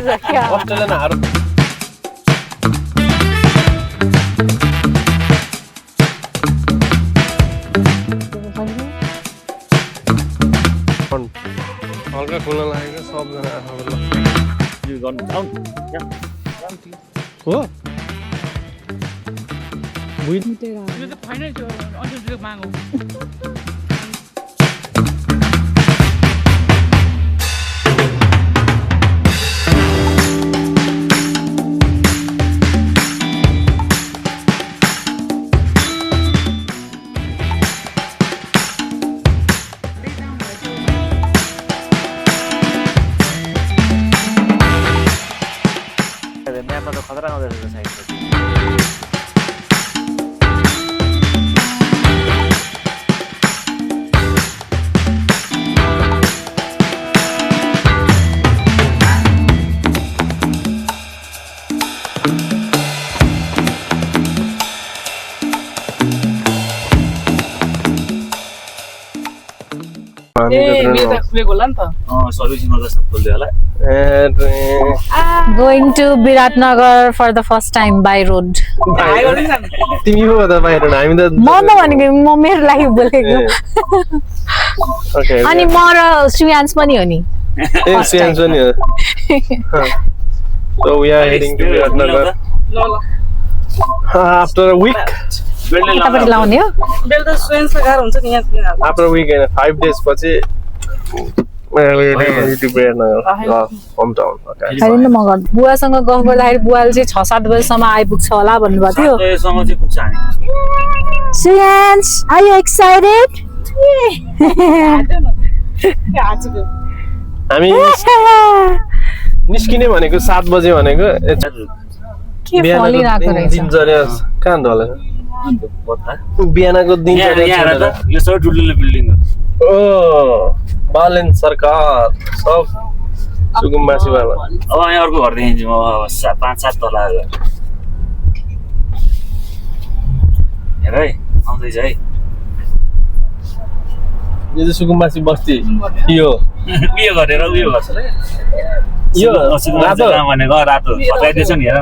breeze है क्या? Australian हारो हल्का खुल्न लागेको सबजना आफूलाई यो गर्नु डाउन हो यो त फाइनल त्यो अन्तिम मागौ म्यापमा त खतरा आउँदो रहेछ साइड मेरो त खुलेको होला नि त सर्भिसिङ गर्दा सब खोल्दै होला Going to Biratnagar for the first time by road. तिमी हो त बाहिर हामी त म भनेको म मेरो लागि बोलेको ओके अनि म र श्रीयान्स पनि हो नि ए सेन्स नि हो So we are heading to Biratnagar ल ल after a week यतापट्टि लाउने हो बेल त स्वेन्स गाह्रो हुन्छ नि यहाँ after a week and 5 days पछि hometown okay होइन म गर्छु बुवासँग गफ गर्दाखेरि बुवाले चाहिँ 6-7 बजेसम्म आइपुग्छ होला भन्नुभएको थियो सँग चाहिँ पुग्छ हामी श्रीयान्स आर यु एक्साइटेड हामी निस्किने भनेको 7 बजे भनेको के फलिरहेको रहेछ दिनचर्या कहाँ ढलेछ बत्ता बिहानको दिनचर्या यहाँ त यो सबै ठुल्ठुलो बिल्डिङ हो ओ बालेन सरकार सब सुकुम्बासी बाबा अब यहाँ अर्को घर देखिन्छु म 5-7 तला घर हेर है आउँदैछ है यो चाहिँ सुकुम्बासी बस्ती यो उयो गरेर उयो गर्छ यो रातो भनेको रातो फटाइदिएछ नि हेर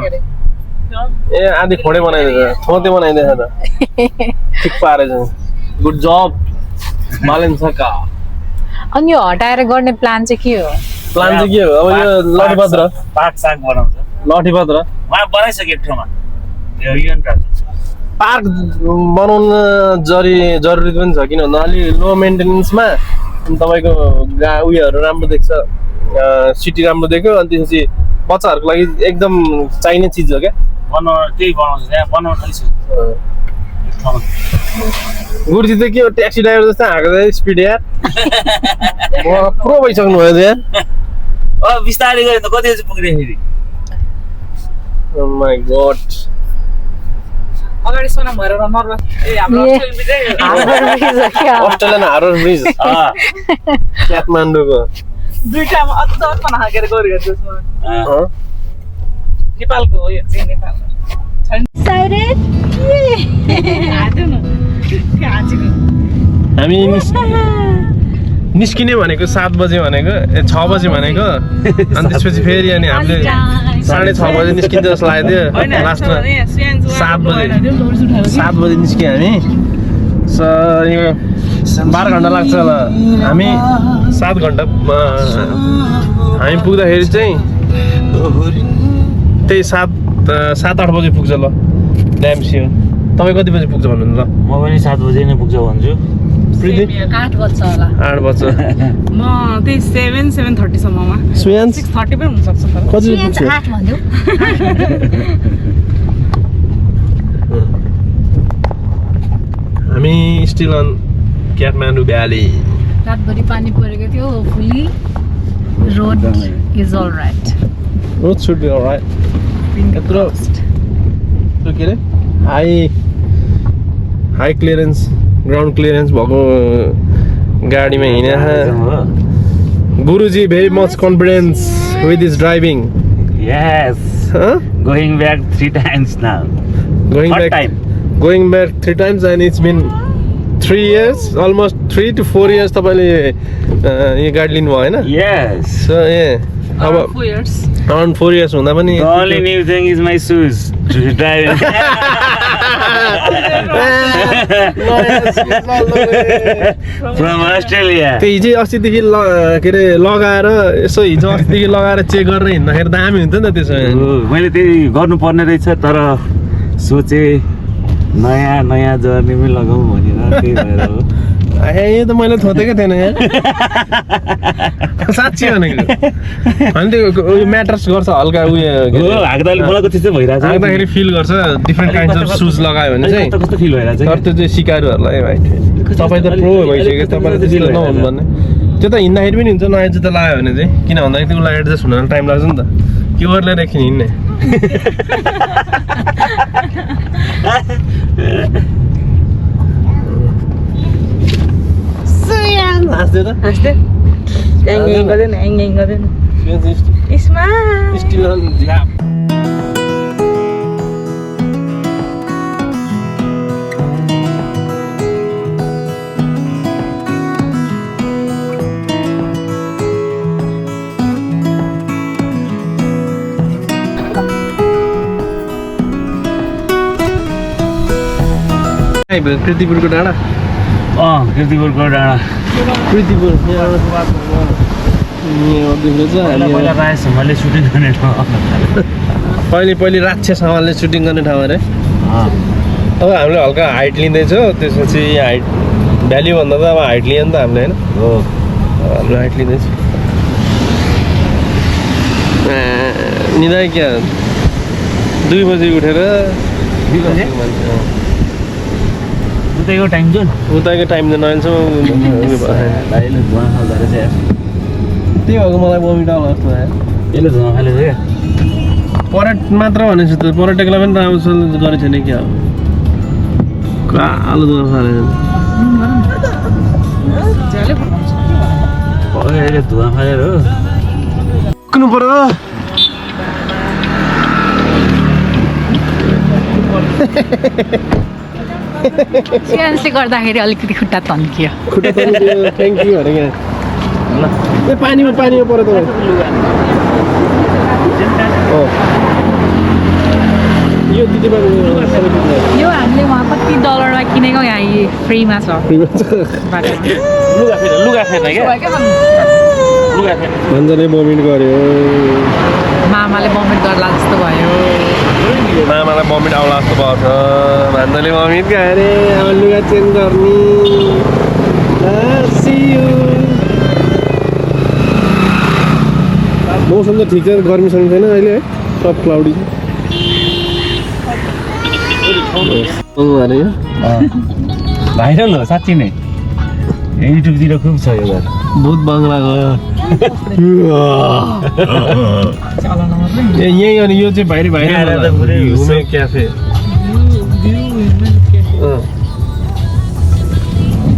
ए आधी खोडे बनाइदिएछ थोते बनाइदिएछ त ठिक पारेछ गुड जब बालेन सरकार अनि यो हटाएर गर्ने प्लान चाहिँ के हो प्लान चाहिँ के हो अब यो लठीपत्र पाक साग बनाउँछ लठीपत्र उहाँ बनाइसक्यो एक ठाउँमा यो युएन प्राप्त पार्क बनाउन जरुरी पनि छ किन भन्दा अलि लो मेन्टेनेन्समा तपाईँको उयोहरू राम्रो देख्छ सिटी राम्रो देख्यो अनि त्यसपछि बच्चाहरूको लागि एकदम चाहिने चिज हो क्या त्यही बनाउँछ त्यहाँ बनाउन थालिसक्यो गुरुजी त के हो ट्याक्सी ड्राइभर जस्तो हाँको स्पिड यार पुरो भइसक्नु भयो यार बिस्तारै गयो त कति चाहिँ पुग्ने फेरि माई गॉड अगाडि सोना भएर नर्वा ए हाम्रो अस्ट्रेलियन हार्बर ब्रिज काठमाडौँको दुईटामा अझ अर्पण हाकेर गयो त्यसमा नेपालको हो यो चाहिँ नेपाल एक्साइटेड हामी निस्किने भनेको 7 बजे भनेको 6 बजे भनेको अनि त्यसपछि फेरि अनि हामीले 6:30 बजे निस्किन्छ जस्तो लागेको थियो लास्टमा 7 बजे निस्क्यौँ हामी यो 12 घन्टा लाग्छ होला हामी 7 घन्टा हामी पुग्दाखेरि चाहिँ त्यही 7-8 बजे पुग्छ ल ड्याम्सिङ तपाईँ कति बजे पुग्छ भन्नु ल म पनि 7 बजे नै पुग्छ भन्छु 8 बज्छ होला 8 बज्छ म त्यही 7:30 सम्ममा सुयान्स 6:30 पनि हुन सक्छ तर कति बजे पुग्छ 8 भन्दियो हामी स्टिल अन काठमाडौँ भ्याली रातभरि पानी परेको थियो hopefully road is alright road should be alright यत्रो के अरे हाई क्लियरेन्स ग्राउन्ड क्लियरेन्स भएको गाडीमा हिँडेर गुरुजी very much confidence with is driving Yes. Huh? Going back 3 times now. Third time. Going back 3 times and it's been 3 years, almost 3 to 4 years तपाईँले यो गाडी लिनु भयो हैन? Yes. So yeah. अब 4 years. around 4 years हुँदा पनि The only new thing is my shoes to drive. From Australia. त्यो हिजो अस्तिदेखि के अरे लगाएर यसो हिजो अस्तिदेखि लगाएर चेक गरेर हिँड्दाखेरि दामी हुन्थ्यो नि त त्यसो मैले त्यही गर्नुपर्ने रहेछ तर सोचे नयाँ जर्नीमै लगाउँ भनेर त्यही भएर हो यो त मैले थोतेकै थिएन यहाँ साँच्ची भनेको अनि त्यो म्याटर्स गर्छ हल्का उयो हाक्दाले मलाई त्यस्तै भइरहेछ राख्दाखेरि फिल गर्छ डिफ्रेन्ट काइन्ड्स अफ सुज लगायो भने चाहिँ कस्तो फिल भइरहेछ तर त्यो चाहिँ सिकारुहरूलाई भाइ तपाईँ त प्रो भइसक्यो तपाईँले त्यस्तो नहुनु भन्ने त्यो त हिँड्दाखेरि पनि हुन्छ नयाँ जुत्ता लगायो भने चाहिँ किन भन्दाखेरि त्यो उसलाई एडजस्ट हुन टाइम लाग्छ नि त के गरेर एकछिन हिँड्ने हाँस्दै त हाँस्दै ह्याङ गर्दैन स्टिल कृतिपुरको डाँडा कीर्तिपुरको डाँडा कृतिपुर पहिला राजेशहरूले सुटिङ गर्ने ठाउँ पहिले राक्षस हमालले सुटिङ गर्ने ठाउँ अरे अब हामीले हल्का हाइट लिँदैछौँ त्यसपछि हाइट भ्याल्यु भन्दा त अब हाइट लियो नि त हामीले होइन हो हाम्रो हाइट लिँदैछ निदाइ क्या 2 बजी उठेर उतैको टाइम जुन उताको टाइम त नहिलेसम्म भाइले धुवा खाल्दो रहेछ यार त्यही भएको मलाई बमिट आउला जस्तो आयो यसले धुवा खालेछ क्या पर्यटक मात्र भनेपछि त पर्यटकलाई पनि राम्रोसँग गरेको छैन क्या हो कालो दुःख फालेर अहिले धुवा खालेर हो कुनु पर्यो सियान्सले गर्दाखेरि अलिकति खुट्टा तन्कियो खुट्टा तन्कियो थ्याङ्क यू अरे क्या ए पानीमा पर्यो तपाईँ यो दिदी यो हामीले वहाँ कति डलरमा किनेको यहाँ फ्रीमा छ लुगा फेर्न क्या भन्जले बमिट गर्यो मामाले बमिट गर्ला जस्तो भयो मामालाई बमिट आउला जस्तो भएको छ भन्जले बमिट गयो अरे अब लुगा चेन्ज गर्ने मौसम त ठिक छ गर्मीसँग छैन अहिले है सब क्लाउडी अरे भाइरल हो साँच्ची नै युट्युबतिर खुब छ यो भूत बङ्गला गयो ए यही अनि यो चाहिँ भाइरल क्याफे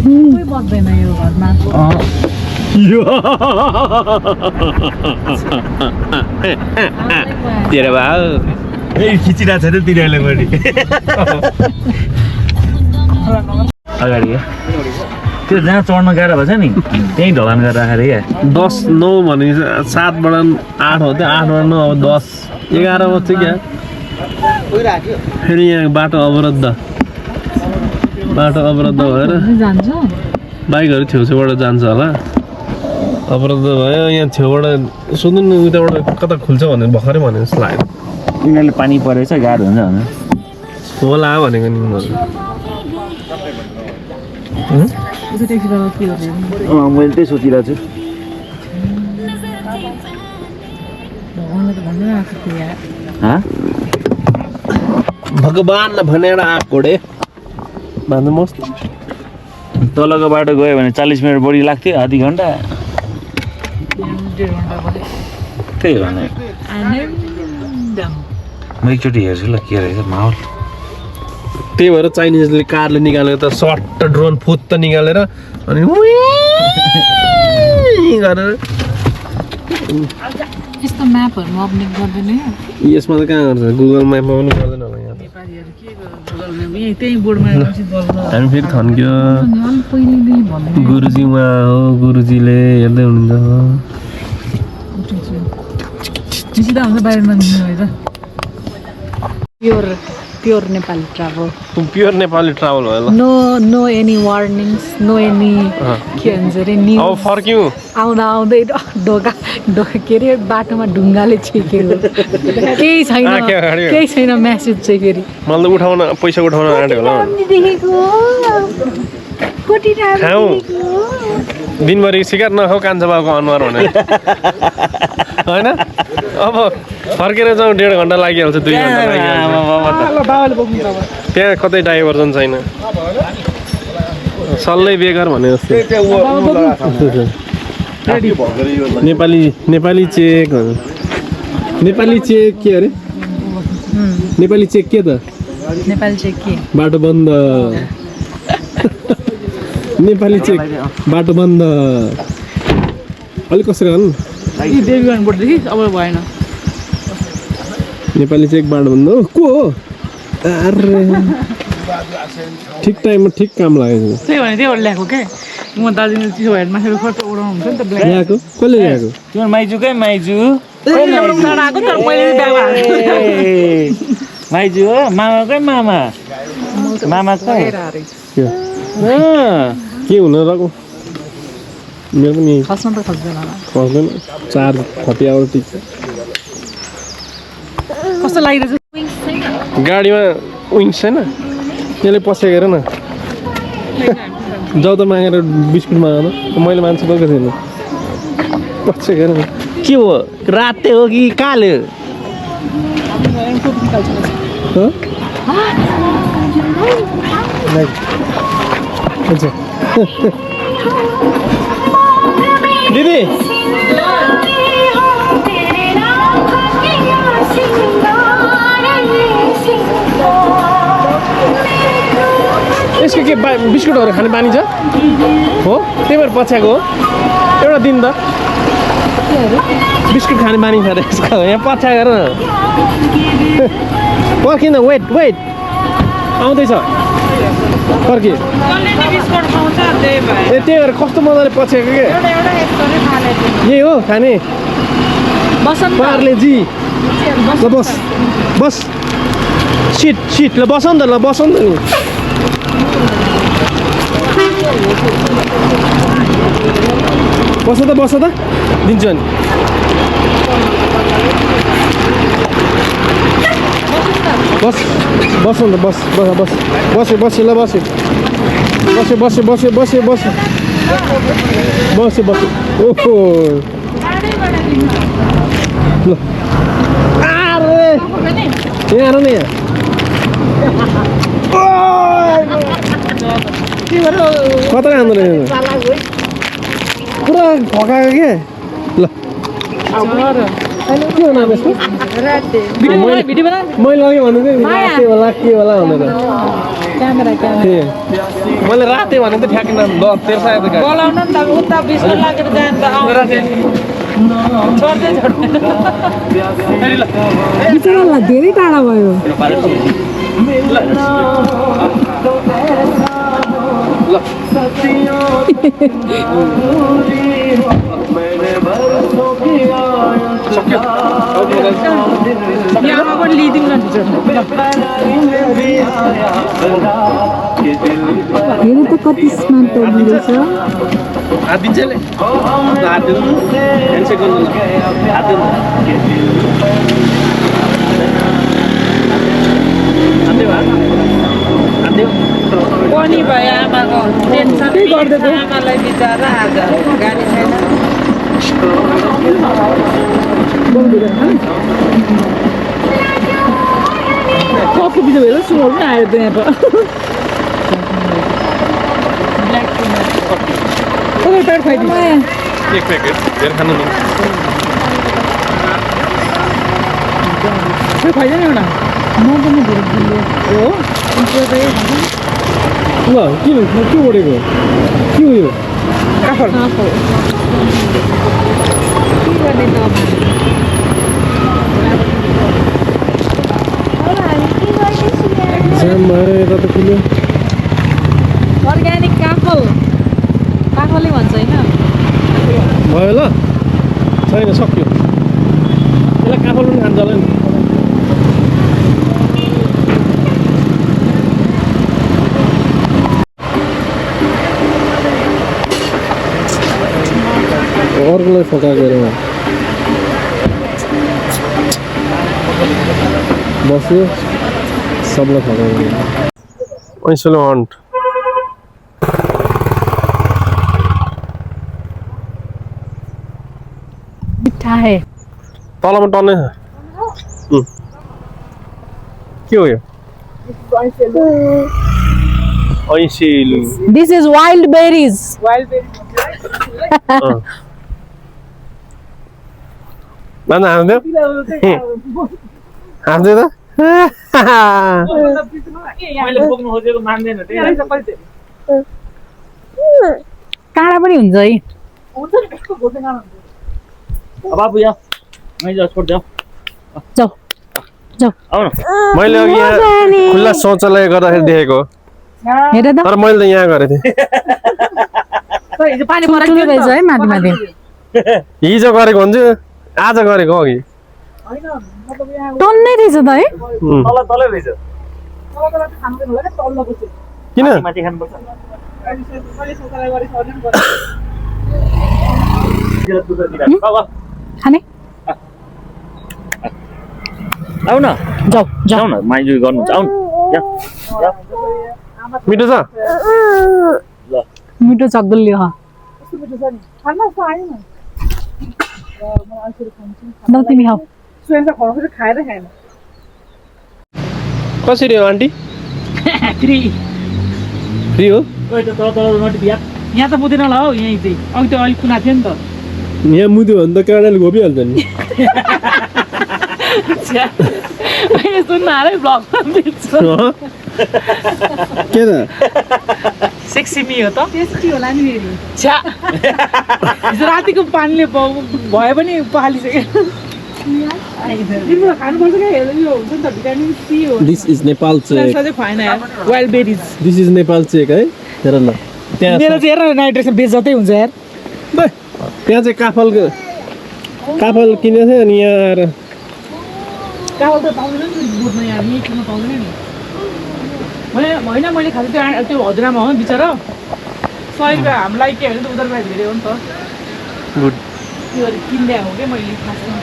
कोही बस्दैन यो घरमा तेरो भाउ ए खिचिरहेको छ त तिनीहरूले पनि अगाडि त्यो जहाँ चढ्न गाह्रो भएछ नि त्यहीँ ढलान गरेर राखेर क्या 10-9 भने 7बाट 8 हो त्यो 8बाट 9 अब 10-11 बज्छ क्या फेरि यहाँ बाटो अवरुद्ध भएर जान्छ बाइकहरू छेउछेउबाट जान्छ होला अवरुद्ध भयो यहाँ छेउबाट सोध्नु न उताबाट कता खुल्छ भनेर भर्खरै भने जस्तो लाग्यो यिनीहरूले पानी परेछ गाह्रो हुन्छ भने होला भनेको नि मैले त्यही सोचिरहेको छु भगवान् भनेर आएको रे भन्नु मस्त तलको बाटो गयो भने 40 मिनट बढी लाग्थ्यो आधी घन्टा त्यही भने म एकचोटि हेर्छु ल के रहेछ माहौल त्यही भएर चाइनिजले कारले निकालेर त सर्ट ड्रोन फुत्त निकालेर अनि गरेर यस्तो म्यापहरुमा अपडेट गर्दैन यसमा त कहाँ गर्छ गुगल म्यापमा पनि गर्दैन होला यहाँ हामी फेरि थन्क्यो गुरुजी उहाँ हो गुरुजीले हेर्दै हुनुहुन्छ निसिदा हुन्छ बाहिर नदिनु है त pure Nepali travel pure Nepali travel भयो ल नो एनी वार्निङ्स नो एनी के भन्छ अरे अब न्युज फर्क्यौँ आउँदा आउँदै ढोका के अरे बाटोमा ढुङ्गाले छेकेको केही छैन म्यासेज चाहिँ फेरि मलाई त उठाउन पैसा उठाउन आँट्यो होला खाऊ दिनभरि सिकार नखाऊ कान्छा बाबुको अनुहार भने होइन अब फर्केर जाउँ 1.5 घन्टा लागिहाल्छ 2 घन्टा लागिहाल्छ त्यहाँ कतै डाइभर्जन छैन सल्लै बेकार भने जस्तो नेपाली चेक के अरे नेपाली चेक के त नेपाली चाहिँ के बाटो बन्द नेपाली चेक बाटो बन्द अलिक कसरी गर्नु यी देवी गर्नुपर्देखि अब भएन नेपाली चेक बाटो बन्द को हो अरे ठिक टाइममा ठिक काम लागेको त्यही भने त्यही ल्याएको के म दार्जिलिङ चिसो भएर मान्छेहरू खर्च उडाउनु हुन्छ नि त ब्ल्याक ल्याएको कसले ल्याएको तिम्रो माइजूकै माइजू आएको तर मैले ब्यागमा माइजू हो मामाकै मामा मामाकै के हुन रको मेरो पनि खस्न त खस्दैन होला खस्दैन 4 30 आवर ठिक छ कस्तो लागिरहेछ गाडीमा विङ्स छैन त्यसले पसेको हेर न जाउ त मागेर बिस्कुट मागेर मैले मान्छे बोकेको थिएन पसेको हेर न के हो राते हो कि काले अच्छा दिदी यसको के बिस्कुटहरू खाने बानी छ हो त्यही भएर पछ्याएको हो एउटा दिन त बिस्कुट खाने बानी छ यसको यहाँ पछ्याएर पर्खिन वेट आउँदैछ फर्के ए त्यही भएर कस्तो मजाले पछ्याएको के यही हो खाने पार्लेजी ल बस सिट ल बस नि त नि बस त दिन्छु नि बस न त बस ल बस ओहो ल अरे यहाँ आएर नि कता खाँदो रहेछ पुरा भकाएको के ल के हो नाम यसको मैले लगेँ भन्नु चाहिँ के होला भनेर मैले राते भने त ठ्याक्कै नाम तेरो सायद बोलाउनु नि त उता बिस्कुट लागेर जान्छ त बिचरालाई धेरै टाढा भयो यहाँ पनि लिइदिउँ न हेर्नु त कति स्मार्ट टोकिरहेछ हात दिन्छ ले हात दिनु ह्यान्डसेक गर्नु हात दिनु पनि भयो आमाको टेन्सनै गर्दै आमालाई बिचारा आज गाडी छैन कफी बिच भेला सुँगुर पनि आयो त यहाँ त कसरी प्याकेट खाइदिनु एक प्याकेट धेर खानु नि खाइदिनु एउटा म पनि धेरै दिन्छु हो ल के ओडेको के हो यो काफल के गर्ने त जाम भएर यता त खुल्यो अर्ग्यानिक काफलै भन्छ होइन भयो ल छैन सक्यो यसलाई काफल पनि खान्छ होला नि अर्कोलाई फकाएको अरे बस्यो सबलाई फकाएको ऐसोले हन्ट मिठा है तलमा टन्नै छ के हो यो ऐसेलु दिस इज वाइल्ड बेरीज माना हाँस्दै हाँस्दै त काँडा पनि हुन्छ है बाबु यहाँ छोड जाऊ जाऊ जाऊ आऊ न मैले अघि यहाँ खुल्ला शौचालय गर्दाखेरि देखेको हेर त तर मैले त यहाँ गरेको थिएँ पानी पराइदिनु रहेछ है माथि माथि हिजो गरेको हुन्छु आज गरेको अघि टन्नै रहेछ त है तलै रहेछ किन माथि खानुपर्छ खाने आऊ न जाऊ जाऊ न माइजु गर्नुहुन्छ आऊ न मिठो छ ल मिठो छ गुलियो ल तिमी खाऊ कसरी हो आन्टी फ्री फ्री हो ओइ त तल नटी बिया यहाँ त पुग्दैन होला हौ यहीँ चाहिँ अघि त अलिक कुना थियो नि त यहाँ मुद्यो भने त काँडाले घोपिहाल्छ नि मैले सुन्न हालै भ्लगमा देख्छु के त सेक्सी मी हो त टेस्टी होला नि फेरि छ्या हिजो रातिको पानीले भए पनि पालिसक्यो खानुपर्छ क्या हेर्नु यो हुन्छ नि त भिटामिन सी हो दिस इज नेपाल चेक चाहिँ खुवाएन wild berries this is Nepal check है हेर न त्यहाँ मेरो चाहिँ हेर नाइट्रेसन बेचतै हुन्छ यार त्यहाँ चाहिँ काफल किनेको थियो अनि यहाँ आएर चावल त पाउँदैन नि बोटमा यहाँ यहीँ किन्न पाउँदैन नि मैले खाएको त्यो हजुरआमा हो बिचरा 100 रुपियाँ हामीलाई के भने त उधारमा धेरै हो नि त गुड त्यो किन्दै हो क्या मैले खासमा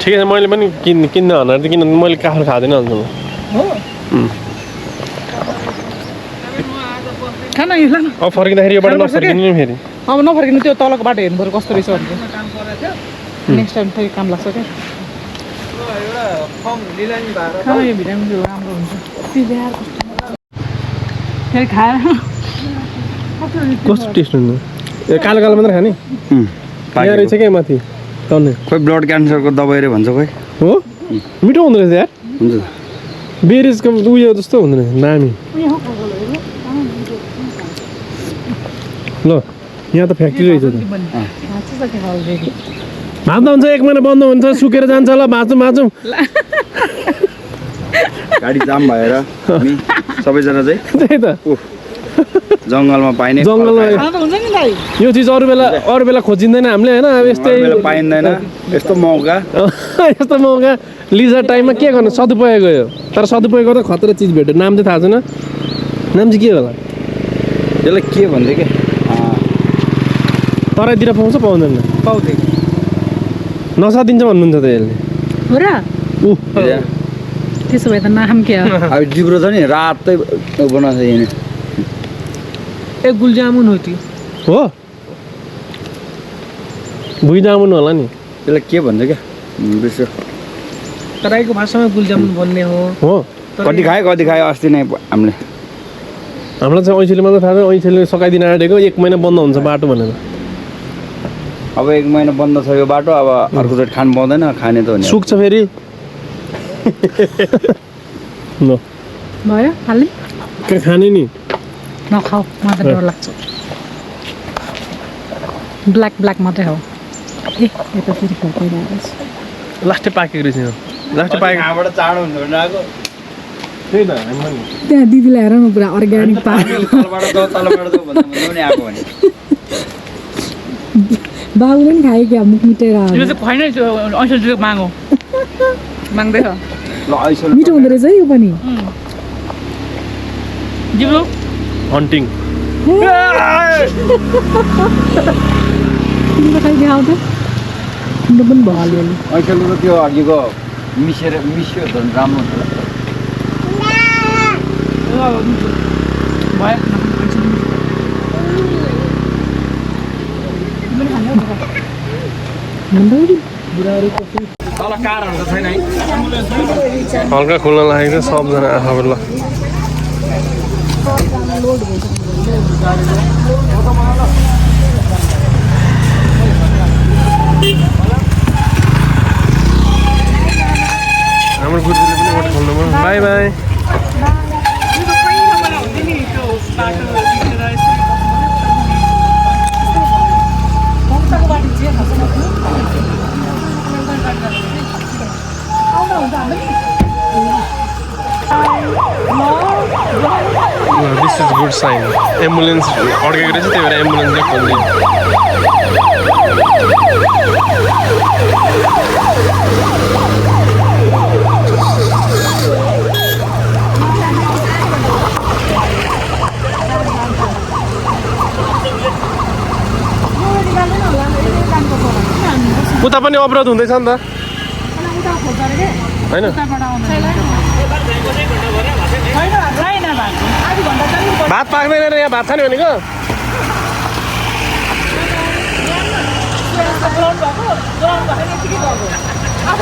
ठिकै छ मैले पनि किन्न भनेर त किन मैले काफल खाँदैन अन्त हो खाना ल अब फर्किँदाखेरि योबाट नफर्किनु नि फेरि अब नफर्किनु त्यो तलको बाटो हेर्नु पर्यो कस्तो रहेछ भनेर नेक्स्ट टाइम फेरि काम लाग्छ क्या यो भिटामिन राम्रो हुन्छ फेरि खाएर कस्तो टेस्ट हुन्छ ए कालो कालो मात्रै खाने यहाँ रहेछ क्या माथि टन्नै खोइ ब्लड क्यान्सरको दबाई रे भन्छ खोइ हो मिठो हुँदो रहेछ यार हुन्छ बेरिजको उयो जस्तो हुँदैन नामी ल यहाँ त फ्याक्ट्री रहेछ त भात हुन्छ 1 महिना बन्द हुन्छ सुकेर जान्छ ल बाँचौँ गाडी जाम भएर हामी सबैजना चाहिँ त्यही त जङ्गलमा पाइने जङ्गलमा हुन्छ नि दाइ यो चिज अरू बेला खोजिँदैन हामीले होइन अब यस्तै पाइँदैन यस्तो मौका यस्तो मौका लिजर टाइममा के गर्नु सदुपयोग गयो तर सदुपयोग गर्दा खतरा चिज भेट्यो नाम चाहिँ थाहा छैन नाम चाहिँ के होला यसलाई के भन्दै क्या तराईतिर पाउँछ पाउँदैन पाउँदै नसा दिन्छ भन्नुहुन्छ त यसले हो र ऊ त्यसो भए त नाम के हो अब जिब्रो छ नि रातै बनाउँछ यहाँ ए गुलजामुन हो त्यो हो भुइँ जामुन होला नि त्यसलाई के भन्छ क्या बिर्स्यो तराईको भाषामा गुलजामुन भन्ने हो कति खायो अस्ति नै हामीले हामीलाई चाहिँ ऐसेले मात्रै थाहा छ ऐसेले सकाइदिन आँटेको 1 महिना बन्द हुन्छ बाटो भनेर अब 1 महिना बन्द छ यो बाटो अब अर्कोचोटि खानु पाउँदैन खाने त हो नि सुक्छ फेरि ल भयो हाल्ने खाने नि नखाऊ मलाई त डर लाग्छ ब्ल्याक मात्रै हो ए यता फेरि फर्काइरहेको छ लास्टै पाकेको रहेछ यो लास्टै पाकेको कहाँबाट चाँडो हुन्छ भने आएको त्यही त हामीलाई नि त्यहाँ दिदीलाई हेर न पुरा अर्ग्यानिक पाक्यो तलबाट जाऊ भन्दा पनि आएको भने बाबुले पनि खायो क्या मुख मिटेर यो चाहिँ खुवाइन ऐसो मागो माग्दैछ ल आइसक्यो मिठो हुँदो रहेछ है यो पनि जिब्रो हन्टिङ तिम्रो खाइदिए आउँछ तिम्रो पनि भयो अलिअलि आइसक्यो त त्यो अघिको मिस्यो झन् राम्रो हुन्छ तल कारहरू त छैन है हल्का खुल्न लागेको छ सबजना आफू ल हाम्रो गुरुजीले पनि ओठ खोल्नुभयो bye bye this is good sign ambulance अड्केको रहेछ त्यही भएर एम्बुलेन्सले खोल्दैन उता पनि अवरोध हुँदैछ नि त होइन भात पाक्दैन रे यहाँ भात छ नि भनेको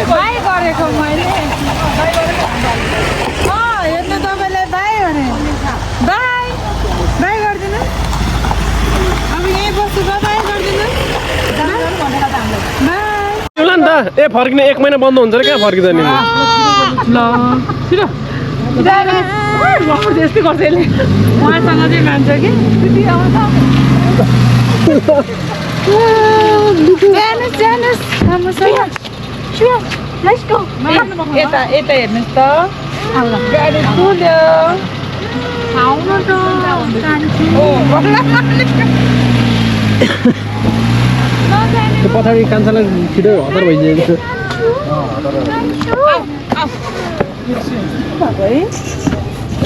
बाई गरेको मैले हेर्नु तपाईँले बाई भने बाई बाई गरिदिनु अब यहीँ बस्छु बाई गरिदिनु ल नि त ए फर्किने 1 महिना बन्द हुन्छ र कहाँ फर्किँदैन नि ल छिटो यस्तै गर्छ यसले उहाँसँग चाहिँ मान्छ कि यता यता हेर्नुहोस् त गाडी कुद्यो त्यो पछाडि कान्छालाई छिटो हतार भइसकेको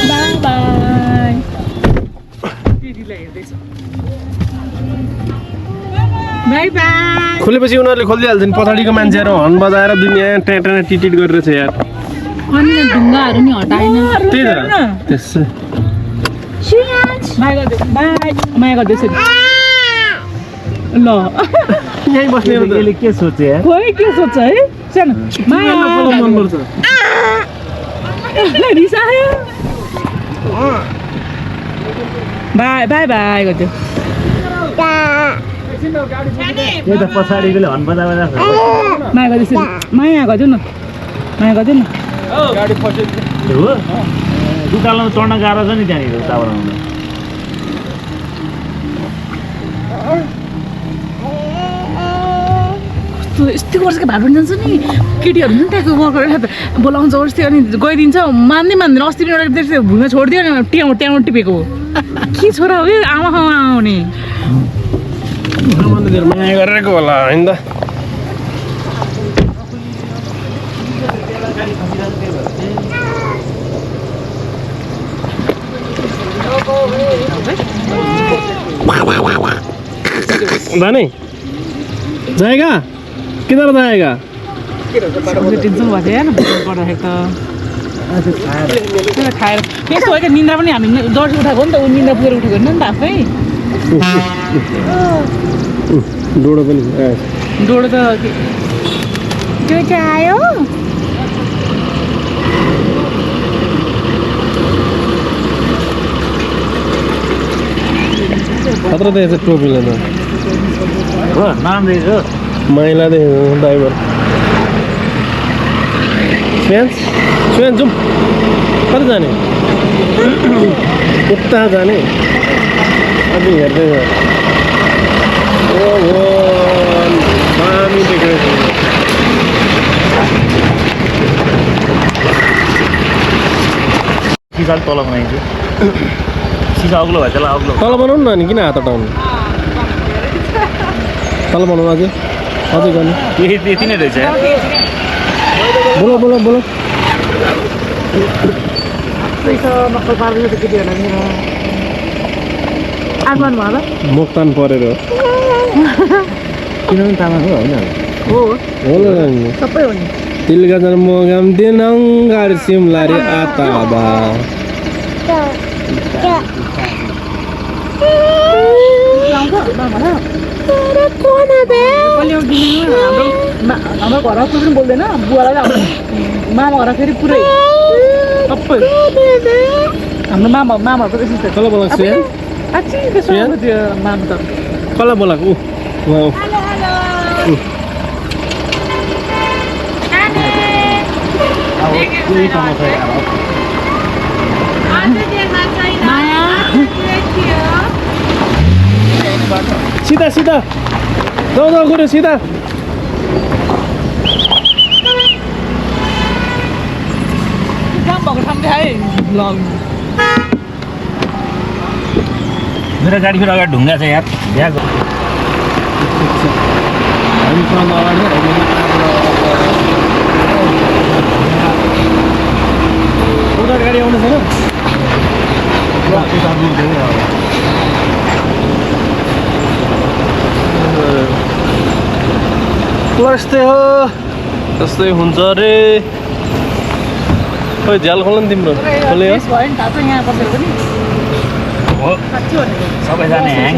बाई बाई दिदीलाई हेर्दैछ बाई बाई खुलेपछि उनीहरूले खोलिदिइहाल्छ नि पछाडिको मान्छेहरू हर्न बजाएर दुनियाँ ट्याँ टिटिट गरिरहेछ यार अनि ढुङ्गाहरू नि हटाएन त्यही त त्यसै माया गर्दै माया गर्दैछ ल यहीँ बस्ने हो त यसले के सोचे यार खोइ के सोध्छ है सानो माया मनपर्छ रिसायो बाई बाई बाई गर्दै यो त पछाडिकोले हन बजा बजा माया गर्दैछ माया गर्दै न माया गर्दै न हो दुकानमा चढ्न गाह्रो छ नि त्यहाँनिर टावरमा यस्तो गर्छ कि भात पनि जान्छ नि केटीहरू पनि ट्याएको वर्कर बोलाउँछ जस्तै अनि गइदिन्छ मान्दै मान्दैन अस्ति पनि एउटा भुइँमा छोडिदियो नि ट्याउ ट्याउ टिपेको के छोरा हो आमा खामा आउने माया गरेको होला होइन त जाने जाएगा किधर जाएगा टेन्सन भएको थियो गर्दाखेरि त खाएर यस्तो हो क्या निन्द्रा पनि हामी दर्सी उठाएको नि त ऊ निन्द्रा पुगेर उठेको होइन नि त आफै डोडो पनि डोडो त के आयो खतरा देखेछ टोपीले त हो नाम दिएको माइला देखेको ड्राइभर सुयान्स जाउँ कति जाने उता जाने अलि हेर्दै ओ दामी देखेको सिसा तल बनाइदियो सिसा अग्लो भयो त्यसलाई अग्लो तल बनाउनु न अनि किन हात हटाउनु तल बनाउनु अझै गर्ने यति नै रहेछ बोलो बोलो बोलो नक्कल पार्दैछ त केटीहरूलाई मेरो आगमन भयो मोक्तान परेर किनभने तामाङ हो होइन हो होला सबै हो नि तिलगजन मोगाम दिनङ्गार सिमलारी आताबा हाम्रो घरमा कोही पनि बोल्दैन बुवालाई मामा घर फेरि पुरै सबै हाम्रो मामाहरूको त्यस्तो कसलाई बोलाएको सुयान आछि त्यसो त्यो मामा त कसलाई बोलाएको सीधा सीधा जाऊ जाऊ गुरु सीधा काम भएको ठाउँ देखाए ब्लग मेरो गाडी फेरि अगाडि ढुङ्गा छ यार बिहा उता गाडी आउनु छैन यस्तै हो त्यस्तै हुन्छ अरे खोइ झ्याल खोल्नु नि तिम्रो खोले हो भयो नि थाहा छ यहाँ बसेर पनि हो साँच्ची भनेको सबैजना ह्याङ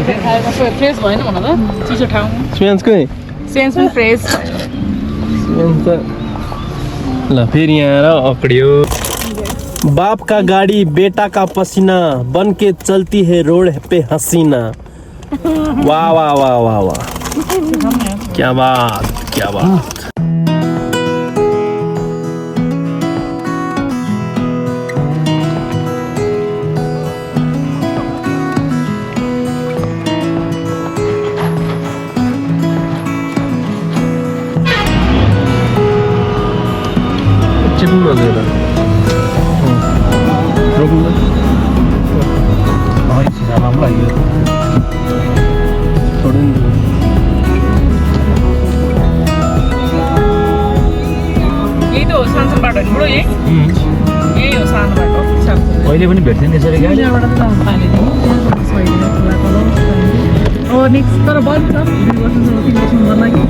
फ्रेस भएन भन त चिसो ठाउँ सुयान्सकै सेन्स पनि फ्रेस सुयान्स ल फेरि यहाँ आएर अक्डियो बाप का गाड़ी बेटा का पसीना बन के चलती है रोड पे हसीना वाह वाह वाह वाह वाह क्या बात क्या बात चिप्नु नदिएर रोक्नु यही त हो सानो बाटो नि बुढो यही हो सानो बाटो अहिले पनि भेट्थ्यो नि यसरी गाडी हो नेक्स्ट तर बन्द छ 2 वर्षसम्म 3 वर्षसम्म बन्द कि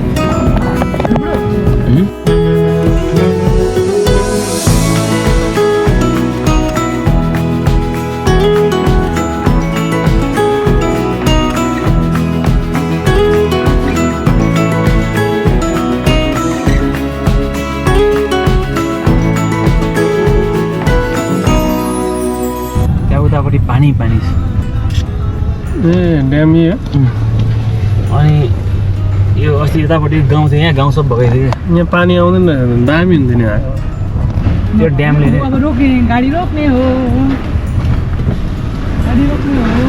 उतापट्टि पानी पानी ए ड्यामी हो अनि यो अस्ति यतापट्टि गाउँ थियो यहाँ गाउँ सब भइदियो यहाँ पानी आउँदैन दामी हुन्थ्यो नि त्यो ड्यामले नै अब रोक्ने गाडी रोक्ने हो गाडी रोक्ने हो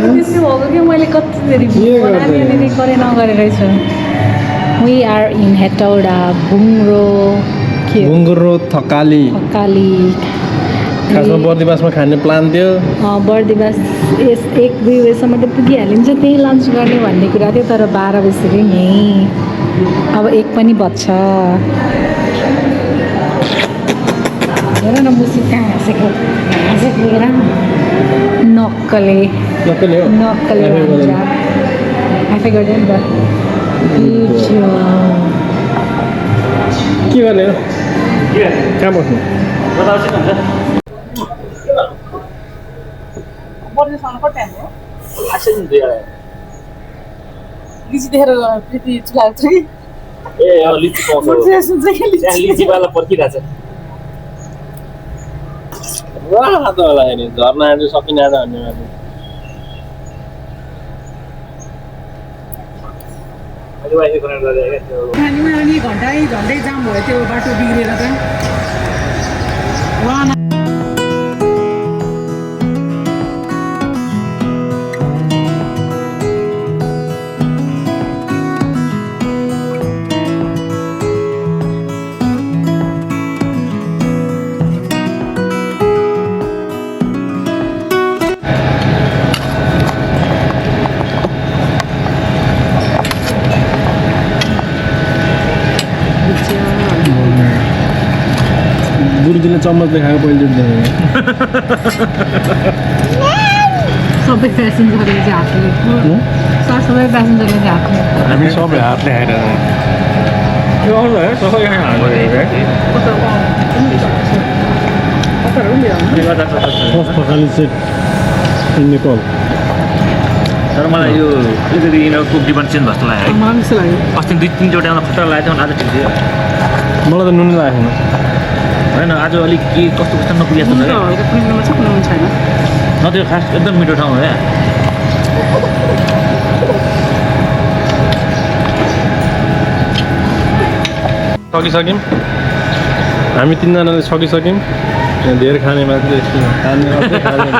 त्यस्तो भएको कि मैले कतिचोटि बनाएर गरे नगरे रहेछ वी आर इन हेटौडा बुङ्रो के बुङ्गुरो थकाली थकाली खासमा बर्दिवासमा खाने प्लान थियो बर्दिवास 1-2 बजीसम्म त पुगिहालिन्छ त्यही लन्च गर्ने भन्ने कुरा थियो तर 12 बजिसक्यो यहीँ अब 1 पनि बज्छ हेर न मुसी कहाँ हाँसेको हेर नक्कले नक्कले हो नक्कले भन्छ आफै गर्दैन नि त के गर्ने हो कहाँ बस्नु पर्दैन कतै हो लिची देखेर प्रीति चुलाएको छ कि लिची पाउँछ मोटिभेसन चाहिँ के त्यहाँ लिची लिचीवाला पर्खिरहेछ रातो होला नि झर्ना आएर सकिन आएर भन्ने मान्छे अहिले वाइफाई कनेक्ट गरेर त्यो खानीमा अनि झन्डै जाम भयो त्यो बाटो बिग्रेर त वाह गुरुजीले चम्मच देखाएको पहिलो देखेको सबै प्यासेन्जरले चाहिँ हातले सबै प्यासेन्जरले चाहिँ हातले हामी सबै हातले खाएर यो आउँछ है सबै यहाँ हातले फर्स्ट पखाली सेट इन नेपाल तर मलाई यो अलिकति यिनीहरूको डिमान्ड चेन्ज भएको लाग्यो है मलाई त्यस्तो लाग्यो अस्ति 2-3 वटा खतरा लागेको थियो आज ठिक थियो मलाई त नुन लागेको होइन आज अलिक के कस्तो कस्तो नपुगेको छ हल्का कुनै छ कुनै छैन न त्यो खास एकदम मिठो ठाउँ हो यहाँ सकिसक्यौँ हामी तिनजनाले सकिसक्यौँ यहाँ धेरै खाने मान्छे खाने अझै खाँदैन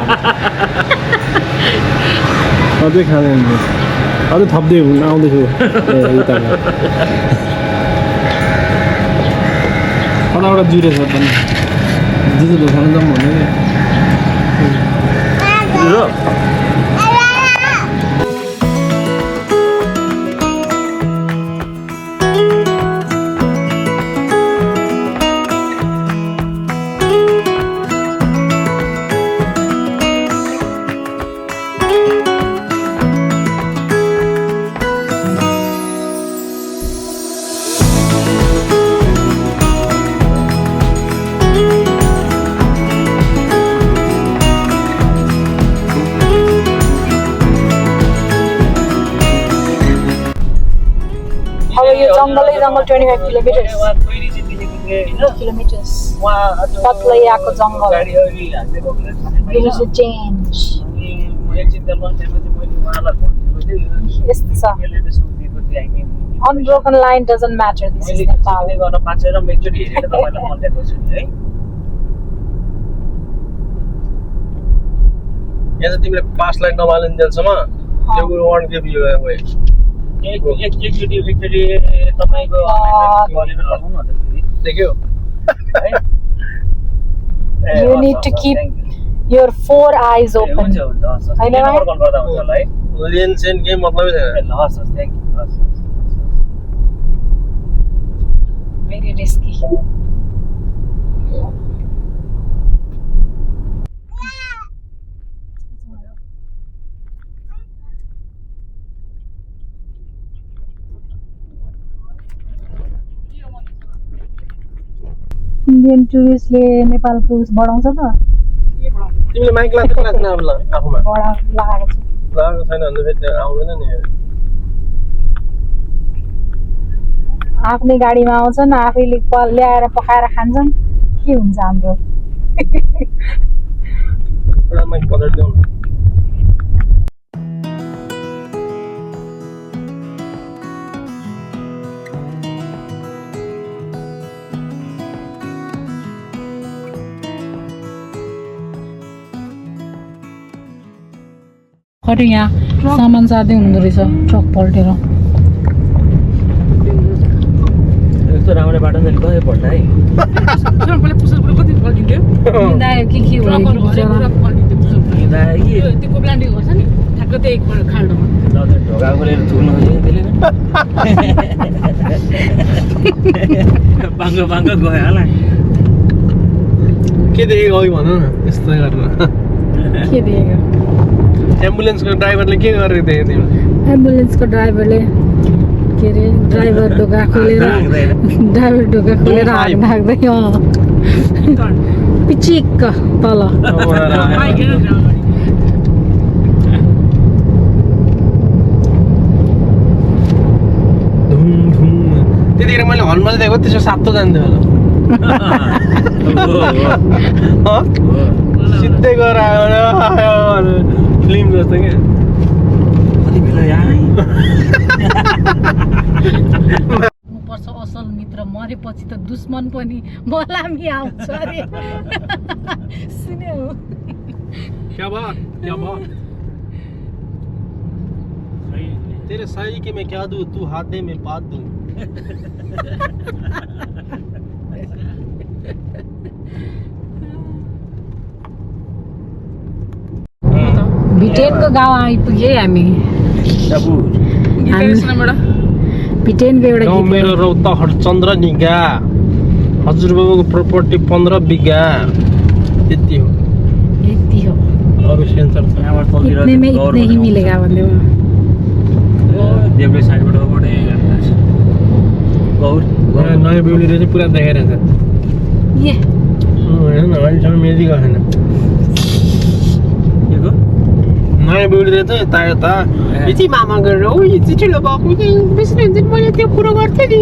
अझै खाँदैन अझै थप्दै आउँदैछु उता कताबाट जुरेछ पनि जुजो दोकान जाउँ भन्यो अब यो जङ्गलै जङ्गल 25 kilometers पतलै आएको जङ्गल There is a change यस्तो छ Unbroken line doesn't matter this is Nepal यहाँ चाहिँ तिमीले पास लाइन नमालिन्जेलसम्म त्यो कुरो वान केपी गयो एकचोटि तपाईँको देख्यो You need to keep your 4 eyes open हैन भाइ लेन सेन केही मतलबै छैन हस् हस् थ्याङ्क यू हस् Very risky Indian touristले नेपालको उस बढाउँछ त तिमीले माइक लाग्छ लाग्दैन आफूमा बढा लगाएको छ लागेको छैन भने फेरि त्यो आउँदैन नि आफ्नै गाडीमा आउँछन् आफैले ल्याएर पकाएर खान्छन् के हुन्छ हाम्रो एउटा माइक पकाइदिउँ न खै यहाँ सामान सार्दै हुँदो रहेछ ट्रक पल्टेर यस्तो राम्रो बाटो नि गयो पर्छ है पहिला पुसर कति पल्टिन्थ्यो के भयो त्यो कोप्लान्डिङ गर्छ नि ठ्याक्क त्यही खाल्डोमा ढोका खोलेर थुक्नु त्यसले बाङ्गो बाङ्गो गयो होला के देखेको अघि भन न यस्तो गरेर के दिएको एम्बुलेन्सको ड्राइभरले के गरेको देखेको तिमीले एम्बुलेन्सको ड्राइभरले के अरे ड्राइभर ढोका खोलेर हाँक्दै पिचिक्क तल त्यतिखेर मैले हलमा दिएको त्यसो 7 जान्थ्यो होला सिधै गएर फिल्म जस्तो क्या पर्छ असल मित्र मरेपछि त दुश्मन पनि मलामी आउँछ अरे सुन्यौ क्या बात तेरे साई के मैं क्या दूं तू हाथ दे मैं पात दूं भिटेनको गाउँ आइपुगे हामी भिटेनको एउटा गाउँ मेरो रौता हरचन्द्र निगा हजुरबाबुको प्रपर्टी 15 बिघा त्यति हो यति हो अरू सेन्सर छ इतने में इतने ही मिलेगा भन्दै हो देब्रे साइडबाट नयाँ बेहुलीले चाहिँ पुरा देखाइरहेछ ये हेर्नु न अहिलेसम्म मेजी गएन नयाँ बेहुलीले चाहिँ यता यता यति मामा गरेर ओ यो चिठिलो बाबु बेसी हुन्छ मैले त्यो कुरो गर्थेँ नि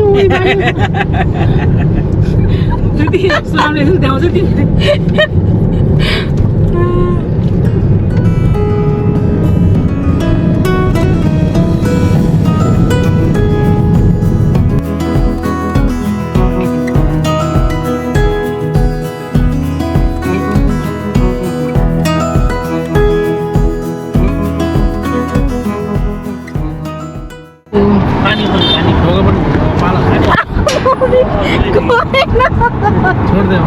छोड्दै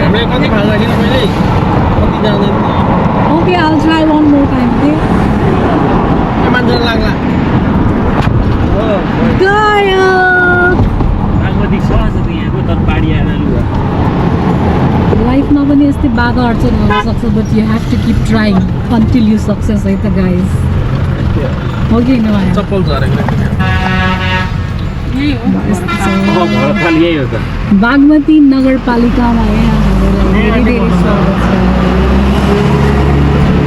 हामीले कति भाग राखेन मैले कति जाँदैन Okay, I'll try one more time, okay? मान्छे लाग्ला गयो बागमती सहज छ यहाँको तर पाडी आएर लुगा लाइफमा पनि यस्तै बाधा अड्चन हुन सक्छ but you have to keep trying until you success है त गाइज हो कि होइन भाइ? चप्पल झरेको यही हो त बागमती नगरपालिकामा यहाँ हामीलाई धेरै धेरै स्वागत छ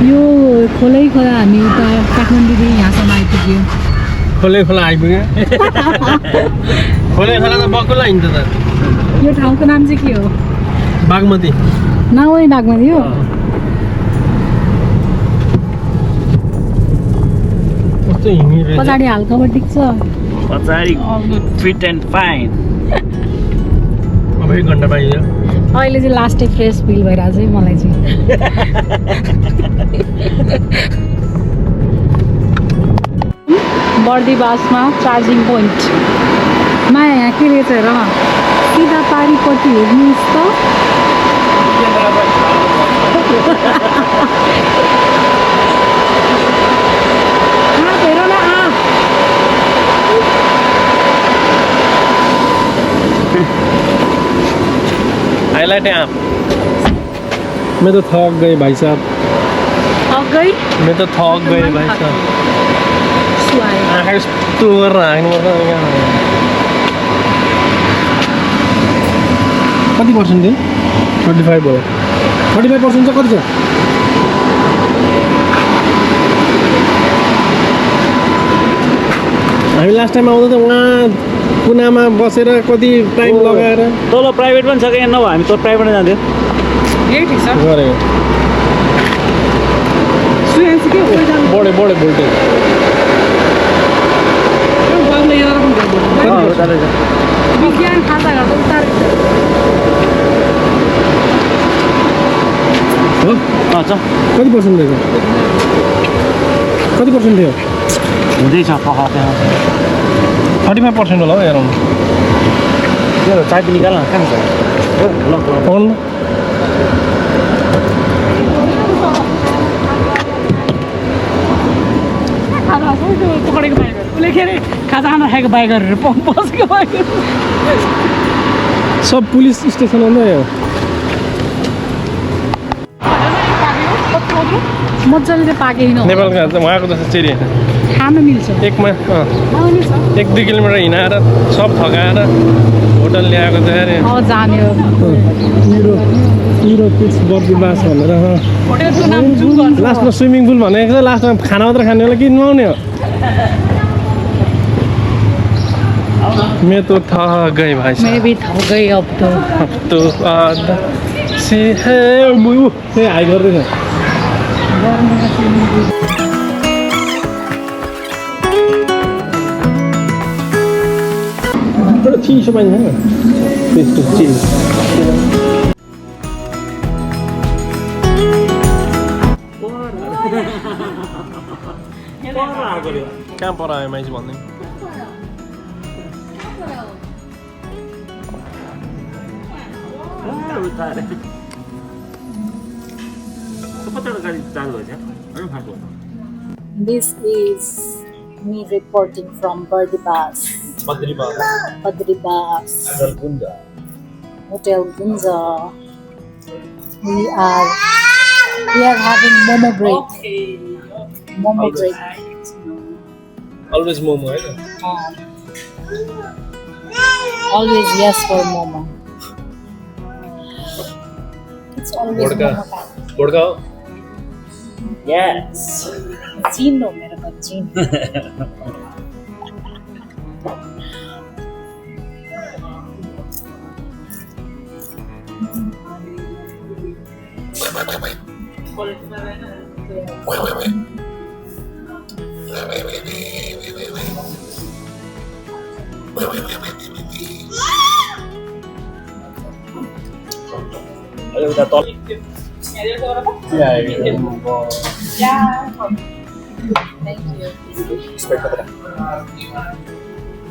यो खोलै खोला हामी उता काठमाडौँदेखि यहाँसम्म आइपुग्यो खोले खोला आइपुग्यो खोले खोला त बकुल्ला हिँड्छ त यो ठाउँको नाम चाहिँ के हो? बागमती नामै बागमती हो? कस्तो हिँडिरहेछ पछाडि हल्कामा टिक्छ पछाडि फिट एन्ड फाइन अब 1 घन्टा पाइयो अहिले चाहिँ लास्टै फ्रेस फिल भइरहेको छ है मलाई चाहिँ बर्दीबासमा चार्जिङ पोइन्ट माया यहाँ के रहेछ हेर न सिधा पारिपट्टि हेर्नुहोस् त हेर न हाईलाइट है आप मैं तो थक गई भाई साहब मैं तो थक गई भाई साहब आँखा यस्तो गरेर हाँक्नुपर्छ कति पर्सेन्ट थियो 35 भयो 35% चाहिँ कति छ हामी लास्ट टाइम आउँदा त उहाँ कुनामा बसेर कति टाइम लगाएर तल प्राइभेट पनि छ कि यहाँ नभए हामी त प्राइभेटमा जान्थ्यो यही ठिक छ गरेको बढ्यो भोल्टेज विज्ञान खाता घर उतार हो कति पर्सेन्ट थियो हुँदैछ पखा त्यहाँ 35% होला हौ हेरौँ त्यो चाय पनि निकाल न कहाँ छ ल फोन पकडेको बाइकहरू उसले के अरे खाजा खाना खाएको बाइकहरू बसेको बाइकहरू सब पुलिस स्टेसन हो यो मजाले चाहिँ पाकेन नेपालका उहाँको जस्तो चेरी खान मिल्छ 1 किलोमिटर हिँडाएर सब थकाएर होटल ल्याएको छ अरे जाने हो पिट्स बर्दीबास भनेर होटेलको नाम जू गर्छ लास्टमा स्विमिङ पुल भनेको छ लास्टमा खाना मात्र खाने होला कि नुहाउने हो मैं तो था गए भाइ साहब मैं भी थक गई अब तो तो आधा से है मुयु ए हाई गर्दै छ तर चिसो पनि छैन त्यस्तो चिज कहाँ पर आयो माइज भन्दै This is me reporting from Bardibas. Bardibas. Hotel Gunza. We are having momo break. Momo break. Always momo हैन Always yes for momo. It's always Vodka. momo time. vodka हो Yes. Gin हो मेरो त gin. Ayo udah tol. Thank you.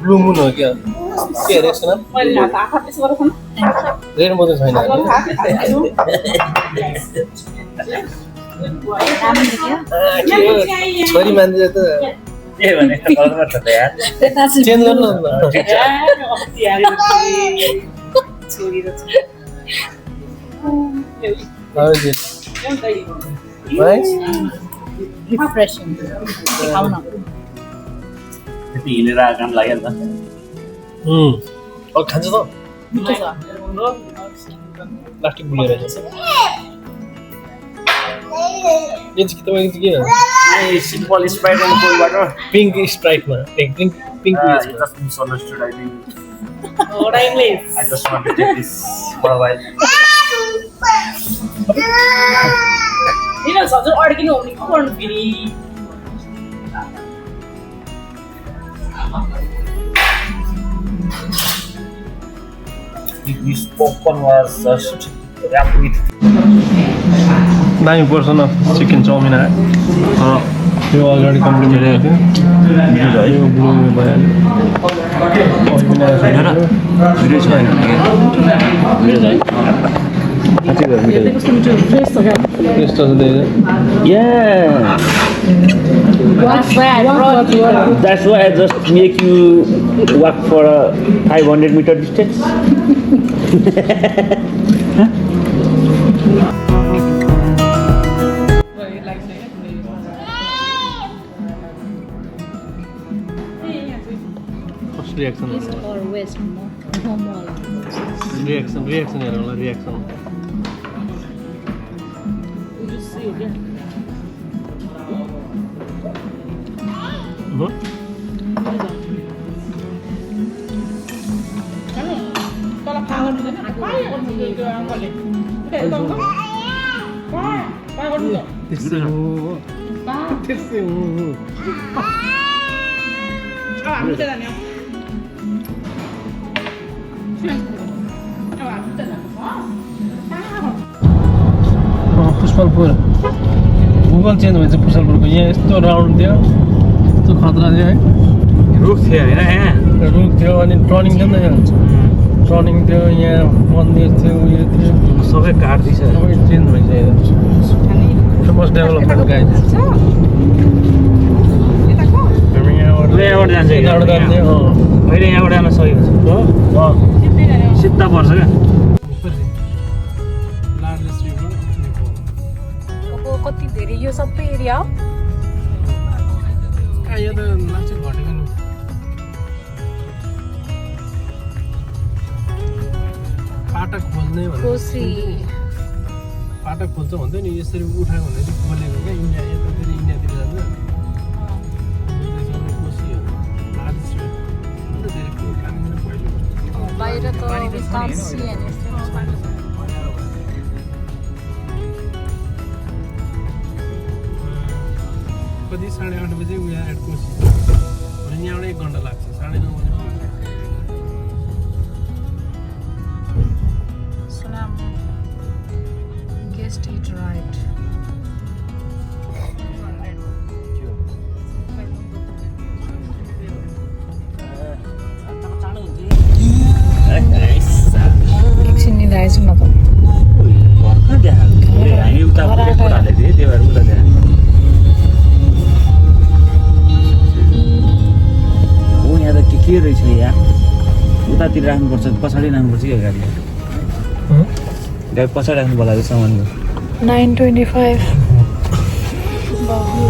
Blue moon हो क्या के रहेछ नाम रेड मोजो छैन छोरी मान्छे त के भने कल गर्छ त यार चेन्ज गर्नु न Refreshing. खाऊ न त्यति हिँडेर काम लाग्यो नि त अब खान्छ त मिठो छ प्लास्टिक बुलेर छ यो चाहिँ तपाईँको चाहिँ के हो simple Sprite and cold water pink स्प्राइटमा pink pink I just misunderstood. I think I just want to take this for a while. This popcorn was just wrapped with. दामी पर्छ न चिकन चाउमिन आयो यो अगाडि कम्प्लिमेन्ट थियो यो blue Yeah, that's why I just make you walk for a 500-meter distance. Reaction always momo. Reaction हेरौँ ल रिएक्सन पुष्पलपुर गुगल चेन्ज भएछ पुष्पलपुरको यहाँ यस्तो राउन्ड थियो यस्तो खतरा थियो है रुख थियो होइन यहाँ रुख थियो अनि टर्निङ थियो नि त यहाँ टर्निङ थियो यहाँ मन्दिर थियो उयो थियो सबै काट्दैछ सबै चेन्ज भइसक्यो मस्ट डेभलपमेन्ट गाइड यहाँबाट जान्छ अहिले यहाँबाट जान सकेको छ सिधा पर्छ क्या कति धेरै यो सबै एरिया हो यो त मान्छे घटेको नि फाटक खोल्ने कोसी फाटक खोल्छ भन्थ्यो नि यसरी उठायो भने चाहिँ खोलेको क्या इन्डिया यतातिर इन्डियातिर जान्छ कोसी हो धेरै कुरो बाहिर त कति 8:30 बजे उयो एट कोसी अनि यहाँबाट 1 घन्टा लाग्छ 9:30 बजे Sunam, guessed it right. एकछिन निधाएछु न त भर्खर देखाएको हामी उता रेकर्ड हालेको थिएँ त्यही भएर उता देखाएको हो यहाँ त के रहेछ यहाँ उतातिर राख्नुपर्छ पछाडि राख्नुपर्छ क्या गाडी गाडी पछाडि राख्नु पर्ला सामानको 9:25 बाबु